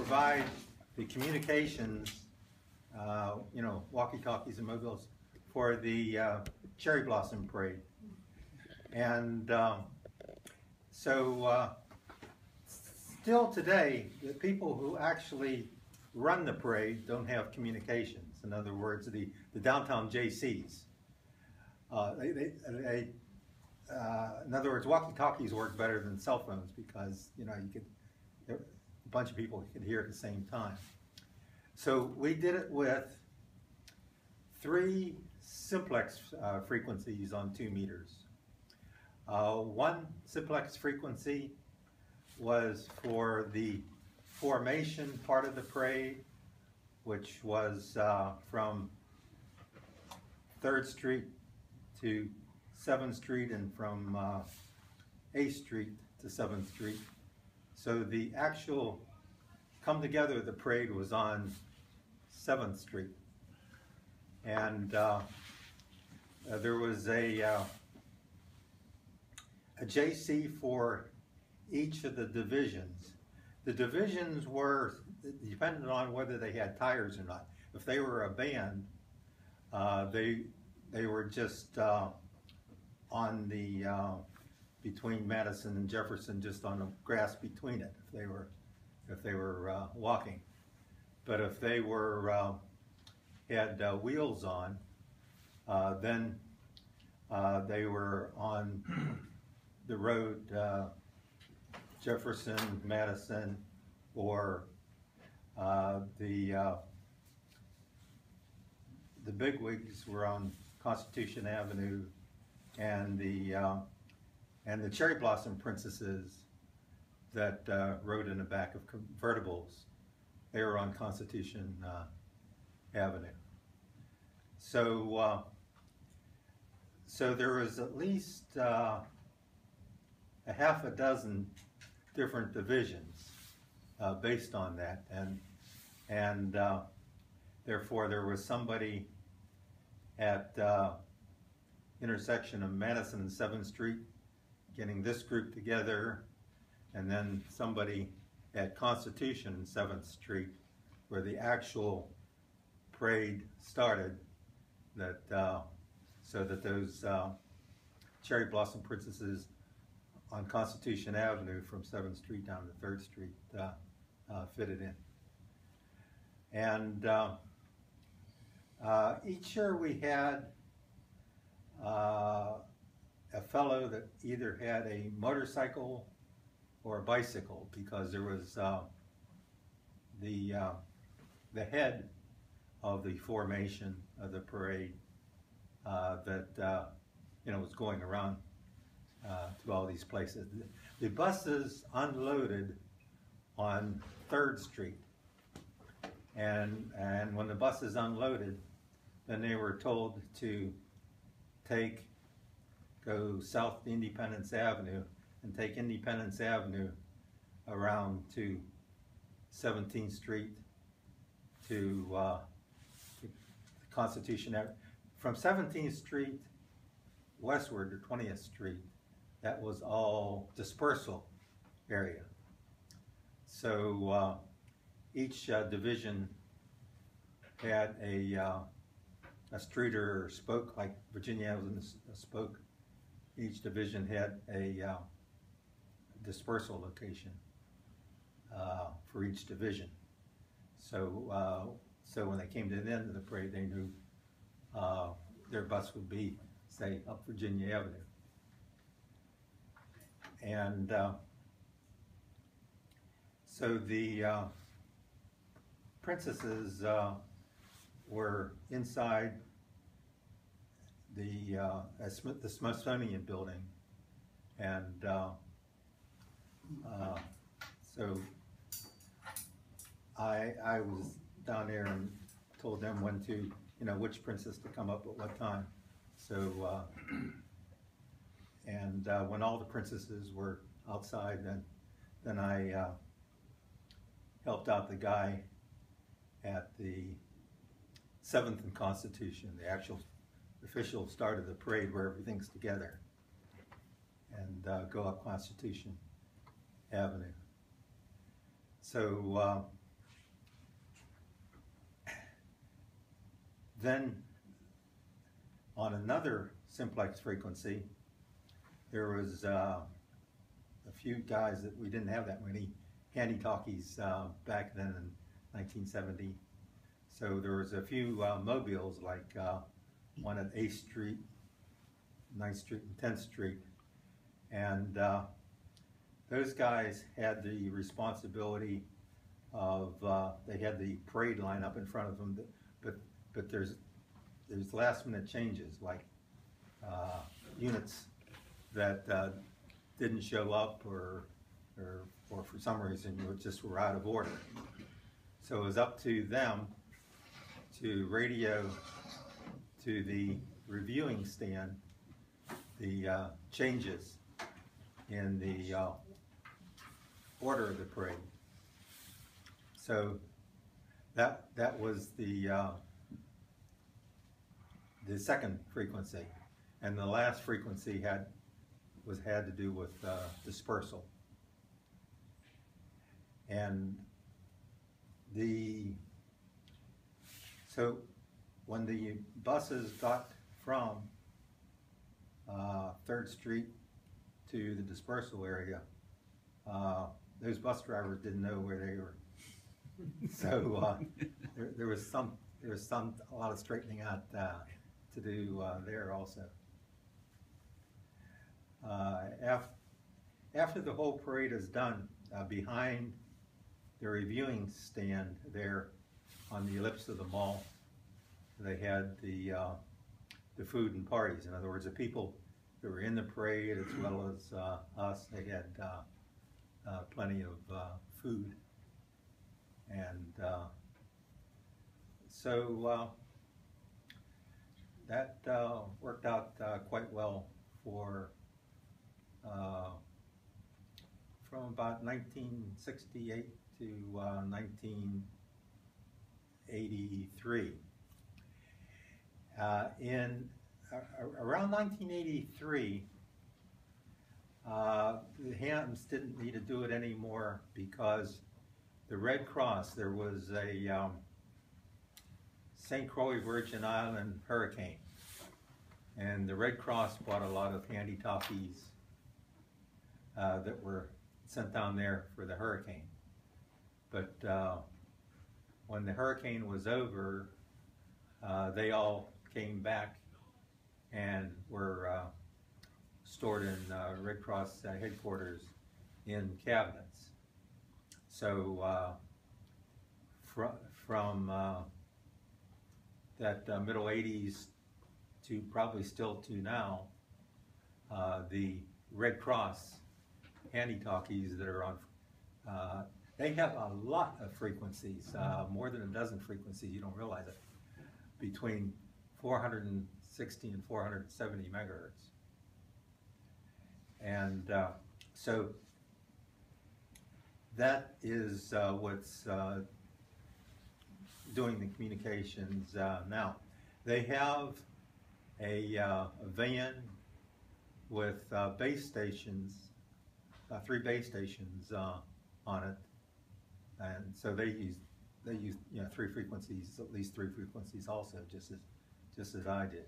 provide the communications, Walkie Talkies and mobiles for the Cherry Blossom Parade. And still today, the people who actually run the parade don't have communications. In other words, the downtown JCs. In other words, walkie-talkies work better than cell phones because a bunch of people could hear at the same time. So we did it with 3 simplex frequencies on 2 meters. One simplex frequency was for the formation part of the parade, which was from 3rd Street to 7th Street and from 8th Street to 7th Street. So the actual come together of the parade was on 7th Street. And there was a JC for each of the divisions. The divisions were dependent on whether they had tires or not. If they were a band, they were just on the between Madison and Jefferson, just on the grass between it. If they were walking, but if they were had wheels on, then they were on the road Jefferson, Madison, or the bigwigs were on Constitution Avenue, and the cherry blossom princesses that rode in the back of convertibles, they were on Constitution Avenue. So there was at least a half a dozen different divisions based on that, and therefore there was somebody at intersection of Madison and 7th Street getting this group together, and then somebody at Constitution and 7th Street where the actual parade started, so that those cherry blossom princesses on Constitution Avenue from 7th Street down to 3rd Street fitted in. And each year we had a fellow that either had a motorcycle or a bicycle, because there was the head of the formation of the parade that was going around to all these places. The buses unloaded on 3rd Street, and when the buses unloaded, then they were told to go south to Independence Avenue and take Independence Avenue around to 17th Street to Constitution Avenue. From 17th Street westward to 20th Street, that was all dispersal area. So each division had a streeter or spoke, like Virginia was a spoke. Each division had a dispersal location for each division. So when they came to the end of the parade, they knew their bus would be, say, up Virginia Avenue. And so the princesses were inside the Smithsonian building, and so I was down there and told them when to, which princess to come up at what time. So when all the princesses were outside, then I helped out the guy at the 7th and Constitution, the actual official start of the parade where everything's together, and go up Constitution Avenue. So Then on another simplex frequency, there was a few guys that we didn't have that many handy talkies back then in 1970. So there was a few mobiles, like one at 8th Street, 9th Street, and 10th Street. And those guys had the responsibility of, they had the parade line up in front of them, but there's last minute changes, like units that didn't show up or for some reason just were out of order. So it was up to them to radio to the reviewing stand the changes in the order of the parade. So that was the second frequency, and the last frequency had to do with dispersal. And so when the buses got from 3rd Street to the dispersal area, those bus drivers didn't know where they were. So there was a lot of straightening out to do there also. After the whole parade is done, behind the reviewing stand there on the ellipse of the mall, they had the food and parties. In other words, the people that were in the parade as well as us, they had plenty of food. And so that worked out quite well for from about 1968 to 1983. Around 1983, the hams didn't need to do it anymore because the Red Cross, there was a St. Croix Virgin Island hurricane, and the Red Cross bought a lot of handy talkies that were sent down there for the hurricane. But when the hurricane was over, they all came back and were stored in Red Cross headquarters in cabinets. So from that middle 80s to probably still to now, the Red Cross handy talkies that are on, they have a lot of frequencies, more than a dozen frequencies, you don't realize it, between 460 and 470 megahertz. And so that is what's doing the communications now. They have a van with base stations, 3 base stations on it, and so they use 3 frequencies, at least 3 frequencies also, just as I did.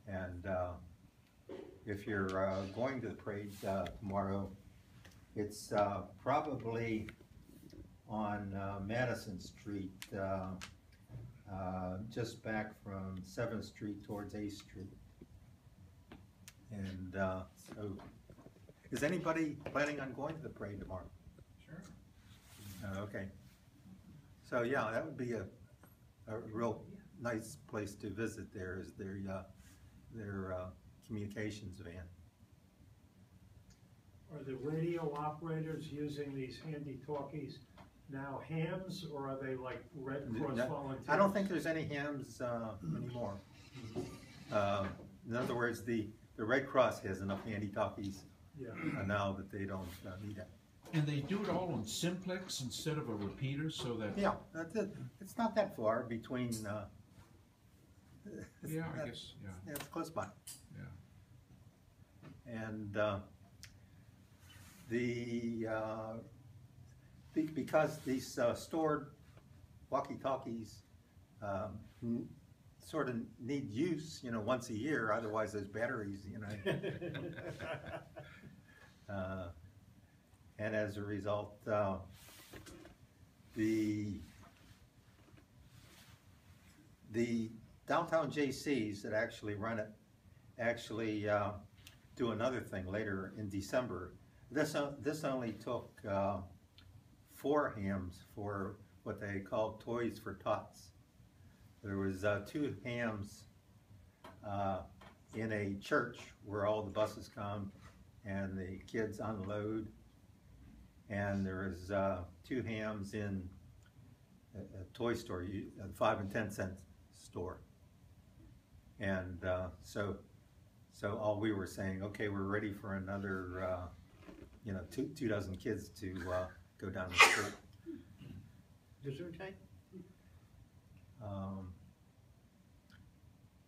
And if you're going to the parade tomorrow, it's probably on Madison Street, just back from 7th Street towards 8th Street. And so, is anybody planning on going to the parade tomorrow? Sure. Okay. So yeah, that would be a real nice place to visit. There is their communications van. Are the radio operators using these handy talkies now hams, or are they like Red Cross volunteers? I don't think there's any hams anymore. In other words, the Red Cross has enough handy talkies now that they don't need it. And they do it all on simplex instead of a repeater, so that... Yeah, that's it. It's not that far between... yeah, I guess, yeah. It's close by. Yeah. And because these stored walkie-talkies sort of need use, you know, once a year. Otherwise, those batteries, you know. And as a result, the downtown JCs that actually run it actually do another thing later in December. This only took 4 hams for what they called Toys for Tots. There was 2 hams in a church where all the buses come and the kids unload, and there was 2 hams in a toy store, a 5 and 10 cent store, and so all we were saying, okay, we're ready for another, you know, two dozen kids to go down the street. Dessert time?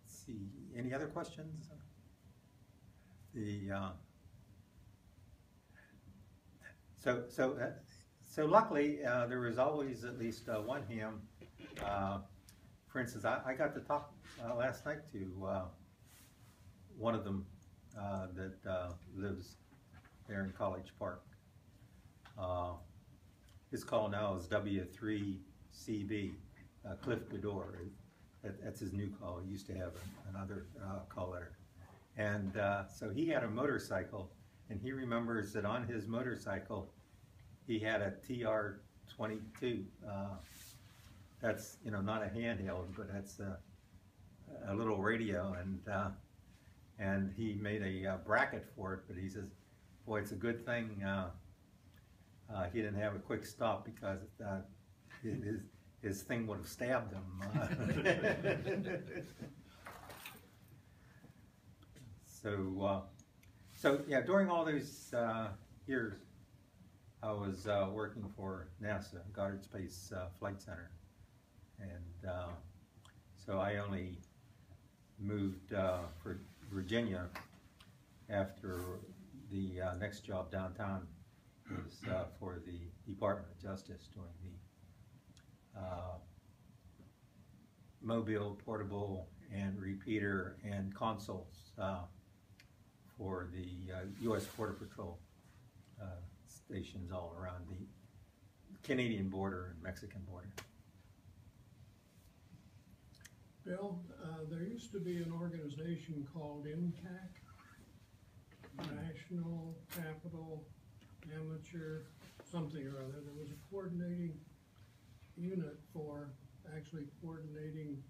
Let's see, any other questions? So luckily, there was always at least one ham. For instance, I got to talk last night to one of them that lives there in College Park. His call now is W3CB, Cliff Midori. That's his new call. He used to have another call letter. And so he had a motorcycle, and he remembers that on his motorcycle, he had a TR-22. That's, you know, not a handheld, but that's a little radio, and he made a bracket for it. But he says, boy, it's a good thing he didn't have a quick stop, because his thing would have stabbed him. So yeah, during all those years, I was working for NASA, Goddard Space Flight Center, and so I only moved for Virginia after the next job downtown was for the Department of Justice, doing the mobile, portable, and repeater and consoles for the U.S. Border Patrol stations all around the Canadian border and Mexican border. Bill, there used to be an organization called NCAC, National Capital Amateur something or other. There was a coordinating unit for actually coordinating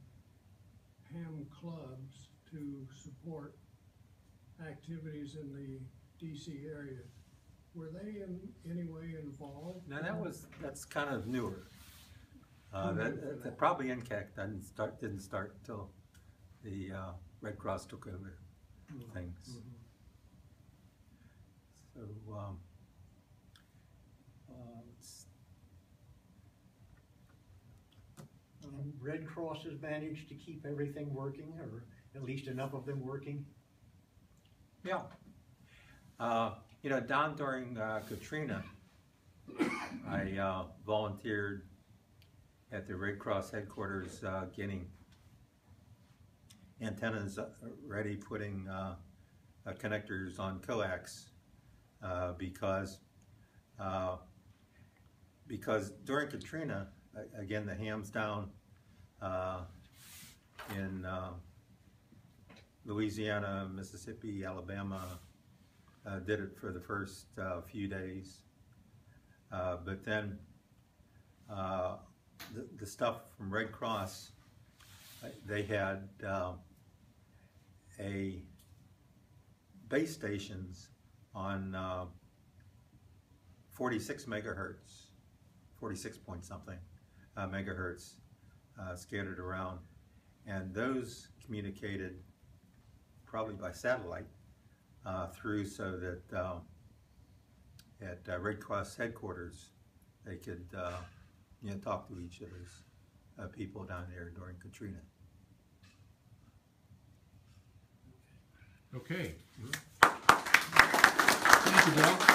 ham clubs to support activities in the DC area. Were they in any way involved? Now that's kind of newer. That probably NCAC didn't start until the Red Cross took over things. So Red Cross has managed to keep everything working, or at least enough of them working? yeah, you know, down during Katrina, I volunteered at the Red Cross headquarters, getting antennas ready, putting connectors on coax, because during Katrina, again, the hams down in Louisiana, Mississippi, Alabama did it for the first few days, but then the stuff from Red Cross, they had a base stations on 46 megahertz, 46 point something megahertz scattered around, and those communicated probably by satellite through, so that at Red Cross headquarters they could you know, talk to each of those people down there during Katrina. Okay. Thank you, Bill.